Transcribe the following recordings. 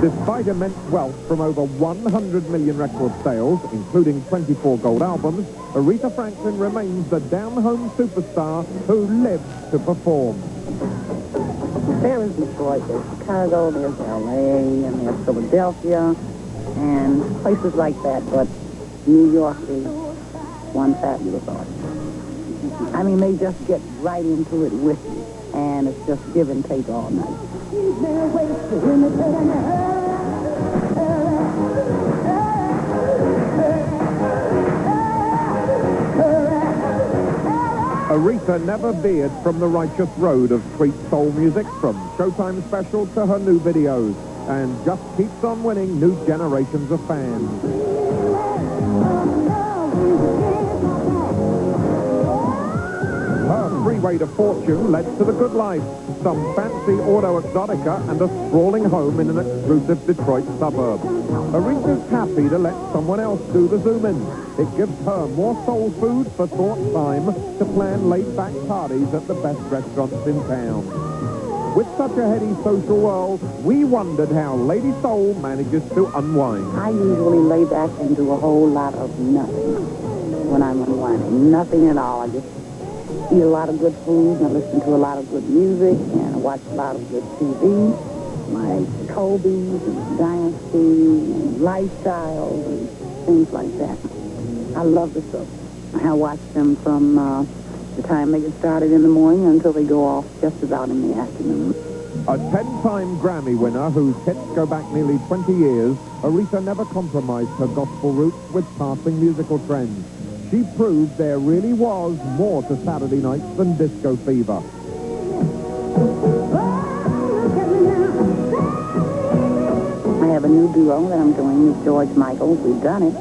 Despite immense wealth from over 100 million record sales, including 24 gold albums, Aretha Franklin remains the down-home superstar who lives to perform. There is Detroit, there's Chicago, there's L.A., and there's Philadelphia, and places like that, but New York is one fabulous artist. I mean, they just get right into it with you, and it's just give and take all night. Aretha never veered from the righteous road of sweet soul music, from Showtime special to her new videos, and just keeps on winning new generations of fans. Her freeway to fortune led to the good life, some fancy auto exotica and a sprawling home in an exclusive Detroit suburb. Aretha's happy to let someone else do the zoom-in. It gives her more soul food for thought time to plan laid-back parties at the best restaurants in town. With such a heady social world, we wondered how Lady Soul manages to unwind. I usually lay back and do a whole lot of nothing when I'm unwinding. Nothing at all. I just eat a lot of good food, and I listen to a lot of good music, and I watch a lot of good TV. My Kobe's and Dynasty and Lifestyles and things like that. I love the soap. I watch them from the time they get started in the morning until they go off just about in the afternoon. A 10-time Grammy winner whose hits go back nearly 20 years, Aretha never compromised her gospel roots with passing musical trends. She proved there really was more to Saturday nights than disco fever. I have a new duo that I'm doing with George Michael. We've done it.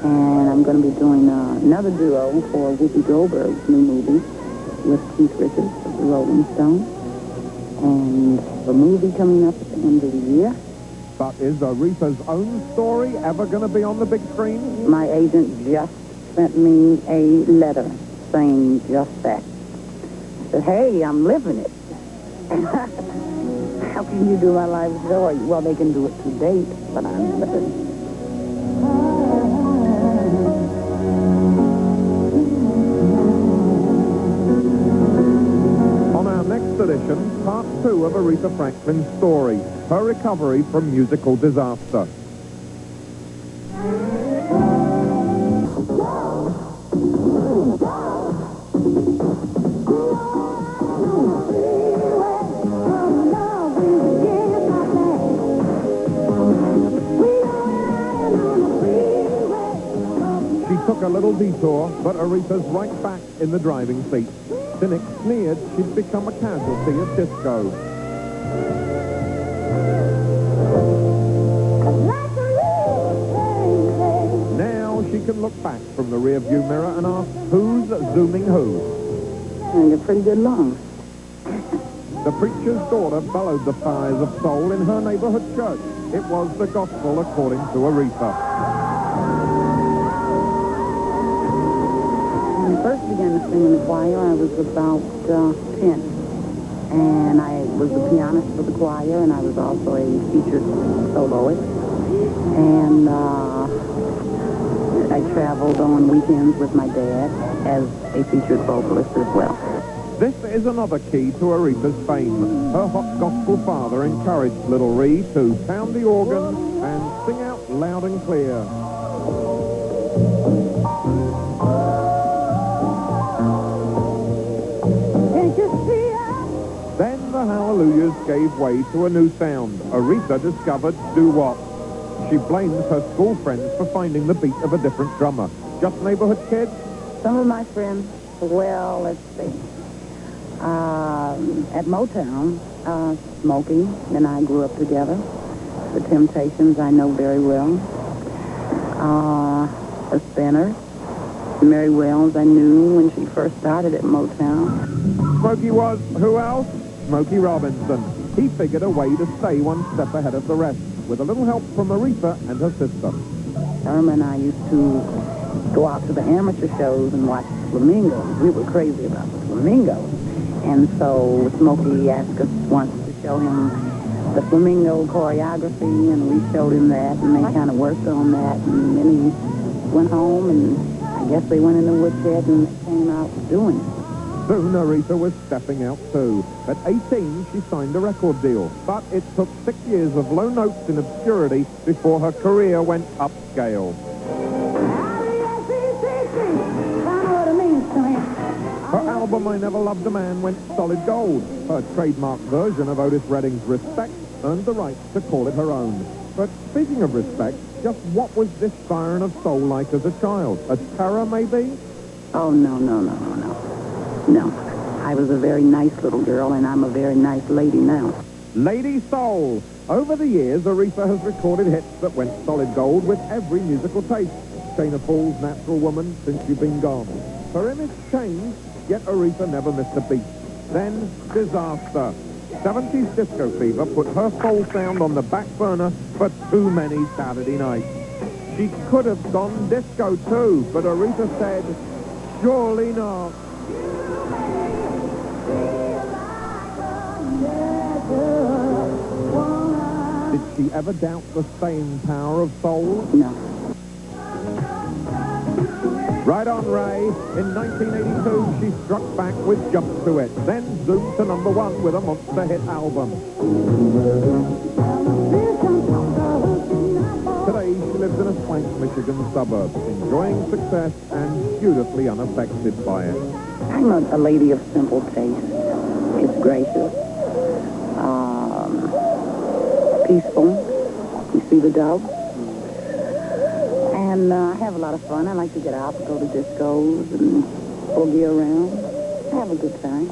And I'm going to be doing another duo for Whoopi Goldberg's new movie with Keith Richards of the Rolling Stones. And a movie coming up at the end of the year. But is Aretha's own story ever going to be on the big screen? My agent just sent me a letter saying just that. Said, hey, I'm living it. How can you do my life story? Well, they can do it to date, but I'm living it. On our next edition, part 2 of Aretha Franklin's story, her recovery from musical disaster. Took a little detour, but Aretha's right back in the driving seat. Cynics sneered she'd become a casualty of disco. Now she can look back from the rearview mirror and ask, who's zooming who? And you're pretty good lungs. The preacher's daughter bellowed the fires of soul in her neighborhood church. It was the gospel according to Aretha. When I first began to sing in the choir, I was about 10. And I was the pianist for the choir, and I was also a featured soloist. And I traveled on weekends with my dad as a featured vocalist as well. This is another key to Aretha's fame. Her hot gospel father encouraged little Ree to pound the organ and sing out loud and clear. Then the hallelujahs gave way to a new sound. Aretha discovered doo-wop. She blames her school friends for finding the beat of a different drummer. Just neighborhood kids? Some of my friends, well, let's see. At Motown, Smokey and I grew up together. The Temptations I know very well. The Spinners. Mary Wells I knew when she first started at Motown. Smokey was who else? Smokey Robinson. He figured a way to stay one step ahead of the rest, with a little help from Aretha and her sister. Irma and I used to go out to the amateur shows and watch flamingos. We were crazy about the flamingos. And so Smokey asked us once to show him the flamingo choreography, and we showed him that, and they kind of worked on that, and then he went home, and I guess they went in the woodshed and came out doing it. Soon Aretha was stepping out too. At 18, she signed a record deal, but it took 6 years of low notes in obscurity before her career went upscale. Her album, I Never Loved a Man, went solid gold. Her trademark version of Otis Redding's Respect earned the right to call it her own. But speaking of respect, just what was this siren of soul like as a child? A terror, maybe? Oh, no. No. I was a very nice little girl, and I'm a very nice lady now. Lady Soul. Over the years, Aretha has recorded hits that went solid gold with every musical taste. Shana Fools, Natural Woman, Since You've Been Gone. Her image changed, yet Aretha never missed a beat. Then, disaster. 70s disco fever put her soul sound on the back burner for too many Saturday nights. She could have gone disco too, but Aretha said, surely not. Did she ever doubt the staying power of soul? No. Right on, Ray. In 1982, she struck back with Jump to It, then zoomed to #1 with a monster hit album. Today, she lives in a swank Michigan suburb, enjoying success and beautifully unaffected by it. I'm a lady of simple taste. It's gracious, peaceful. You see the dog? And I have a lot of fun. I like to get out and go to discos and boogie around. Have a good time.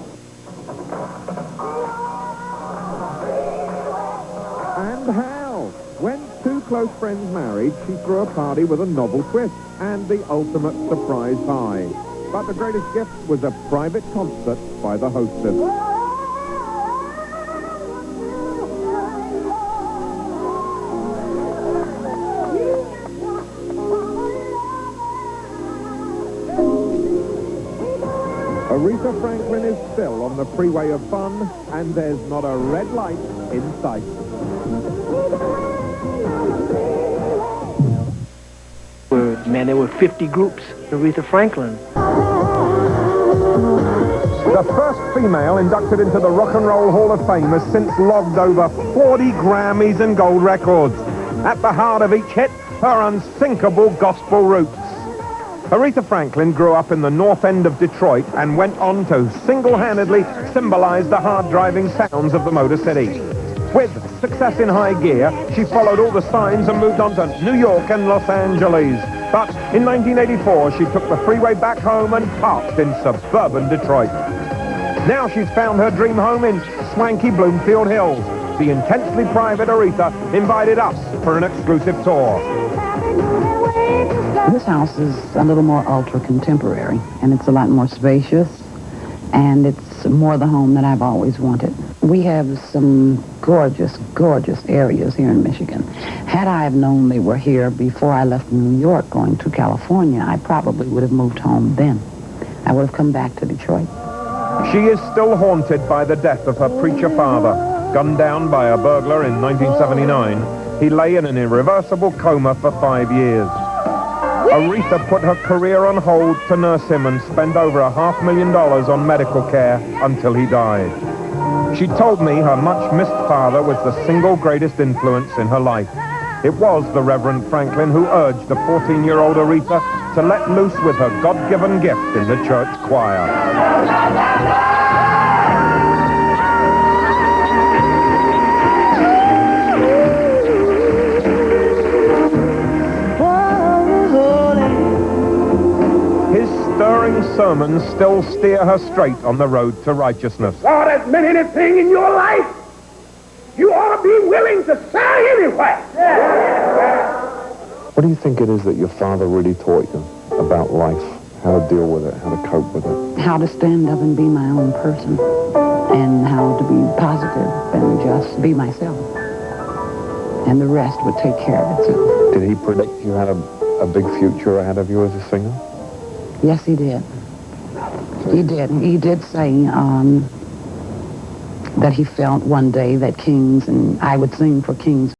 And how? When two close friends married, she threw a party with a novel twist and the ultimate surprise high. But the greatest gift was a private concert by the hostess. Aretha Franklin is still on the freeway of fun, and there's not a red light in sight. There were 50 groups. Aretha Franklin. The first female inducted into the Rock and Roll Hall of Fame has since logged over 40 Grammys and gold records. At the heart of each hit, her unsinkable gospel roots. Aretha Franklin grew up in the north end of Detroit and went on to single-handedly symbolize the hard-driving sounds of the Motor City. With success in high gear, she followed all the signs and moved on to New York and Los Angeles. But in 1984, she took the freeway back home and parked in suburban Detroit. Now she's found her dream home in swanky Bloomfield Hills. The intensely private Aretha invited us for an exclusive tour. This house is a little more ultra-contemporary, and it's a lot more spacious, and it's more the home that I've always wanted. We have some gorgeous, gorgeous areas here in Michigan. Had I have known they were here before I left New York going to California, I probably would have moved home then. I would have come back to Detroit. She is still haunted by the death of her preacher father. Gunned down by a burglar in 1979, he lay in an irreversible coma for 5 years. Aretha put her career on hold to nurse him and spend over $500,000 on medical care until he died. She told me her much-missed father was the single greatest influence in her life. It was the Reverend Franklin who urged the 14-year-old Aretha to let loose with her God-given gift in the church choir. Stirring sermons still steer her straight on the road to righteousness. God has meant anything in your life, you ought to be willing to say anyway. What do you think it is that your father really taught you about life? How to deal with it, how to cope with it? How to stand up and be my own person, and how to be positive and just be myself. And the rest would take care of itself. Did he predict you had a big future ahead of you as a singer? Yes, he did. He did. He did say, that he felt one day that Kings, and I would sing for Kings